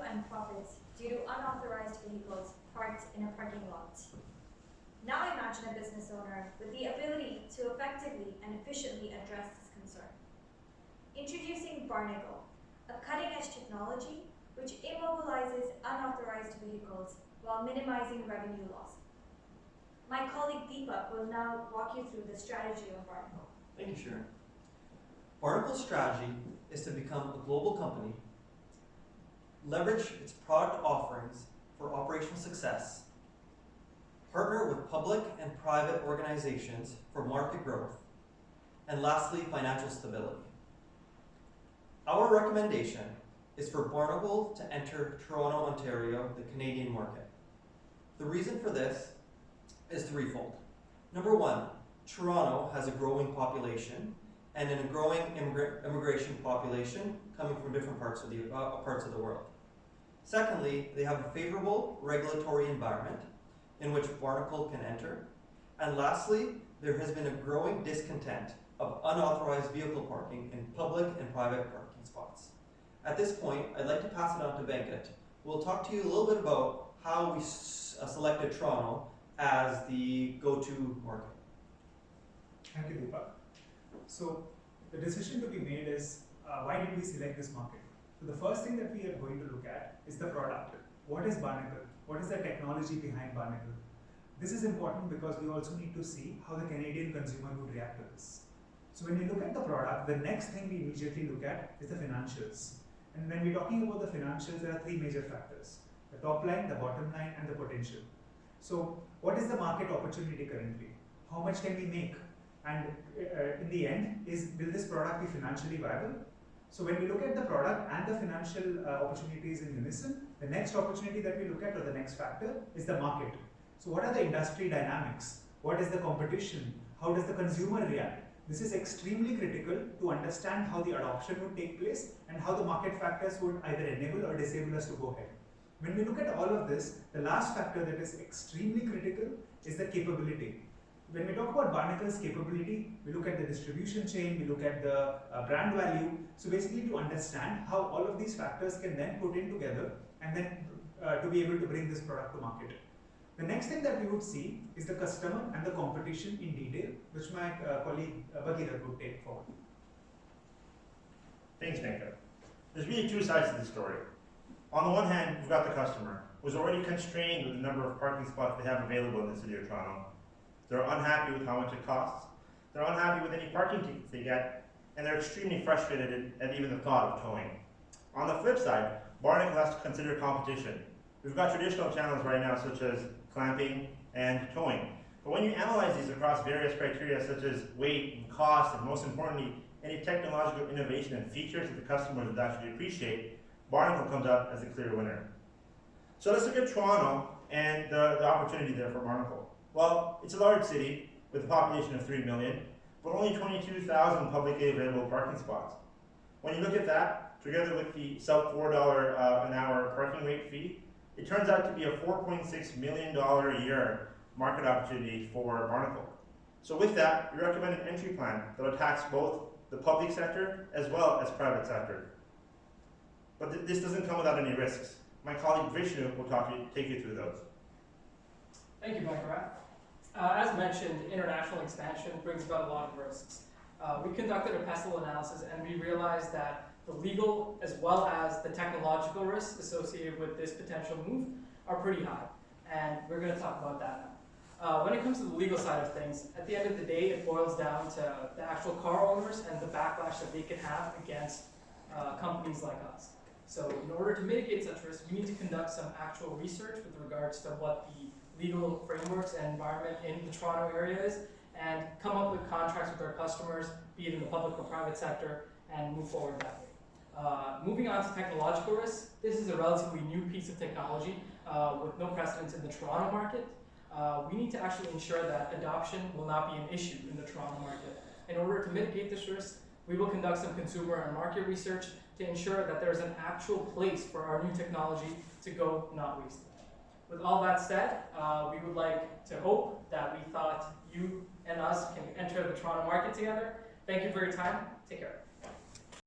and profits due to unauthorized vehicles parked in a parking lot. Now imagine a business owner with the ability to effectively and efficiently address this concern. Introducing Barnacle, a cutting-edge technology which immobilizes unauthorized vehicles while minimizing revenue loss. My colleague Deepak will now walk you through the strategy of Barnacle. Thank you, Sharon. Barnacle's strategy is to become a global company, leverage its product offerings for operational success, partner with public and private organizations for market growth, and lastly, financial stability. Our recommendation is for Barnacle to enter Toronto, Ontario, the Canadian market. The reason for this is threefold. Number one, Toronto has a growing population and a growing immigration population coming from different parts of the world. Secondly, they have a favorable regulatory environment in which Barnacle can enter. And lastly, there has been a growing discontent of unauthorized vehicle parking in public and private parking spots. At this point, I'd like to pass it on to Venkat, who will talk to you a little bit about how we selected Toronto as the go-to market. Thank you, Deepak. So the decision to be made is, why did we select this market? So the first thing that we are going to look at is the product. What is Barnacle? What is the technology behind Barnacle? This is important because we also need to see how the Canadian consumer would react to this. So when we look at the product, the next thing we immediately look at is the financials. And when we're talking about the financials, there are three major factors: the top line, the bottom line, and the potential. So what is the market opportunity currently? How much can we make? And in the end, will this product be financially viable? So when we look at the product and the financial opportunities in unison, the next opportunity that we look at, or the next factor, is the market. So what are the industry dynamics? What is the competition? How does the consumer react? This is extremely critical to understand how the adoption would take place and how the market factors would either enable or disable us to go ahead. When we look at all of this, the last factor that is extremely critical is the capability. When we talk about Barnacle's capability, we look at the distribution chain, we look at the brand value. So basically to understand how all of these factors can then put in together and then to be able to bring this product to market. The next thing that we would see is the customer and the competition in detail, which my colleague Bhagirath would take forward. Thanks, Venkat. There's really two sides to the story. On the one hand, we've got the customer, who's already constrained with the number of parking spots they have available in the city of Toronto. They're unhappy with how much it costs. They're unhappy with any parking tickets they get, and they're extremely frustrated at even the thought of towing. On the flip side, Barnacle has to consider competition. We've got traditional channels right now, such as clamping and towing. But when you analyze these across various criteria, such as weight and cost, and most importantly, any technological innovation and features that the customers would actually appreciate, Barnacle comes out as a clear winner. So let's look at Toronto and the opportunity there for Barnacle. Well, it's a large city with a population of 3 million, but only 22,000 publicly available parking spots. When you look at that, together with the sub $4 an hour parking rate fee, it turns out to be a $4.6 million a year market opportunity for Barnacle. So with that, we recommend an entry plan that attacks both the public sector as well as private sector. But this doesn't come without any risks. My colleague Vishnu will take you through those. Thank you, Bhagirath. As mentioned, international expansion brings about a lot of risks. We conducted a PESTEL analysis and we realized that the legal as well as the technological risks associated with this potential move are pretty high. And we're going to talk about that now. When it comes to the legal side of things, at the end of the day, it boils down to the actual car owners and the backlash that they can have against companies like us. So in order to mitigate such risks, we need to conduct some actual research with regards to what the legal frameworks and environment in the Toronto area is, and come up with contracts with our customers, be it in the public or private sector, and move forward that way. Moving on to technological risks, this is a relatively new piece of technology with no precedence in the Toronto market. We need to actually ensure that adoption will not be an issue in the Toronto market. In order to mitigate this risk, we will conduct some consumer and market research to ensure that there's an actual place for our new technology to go, not wasted. With all that said, we would like to hope that we thought you and us can enter the Toronto market together. Thank you for your time. Take care.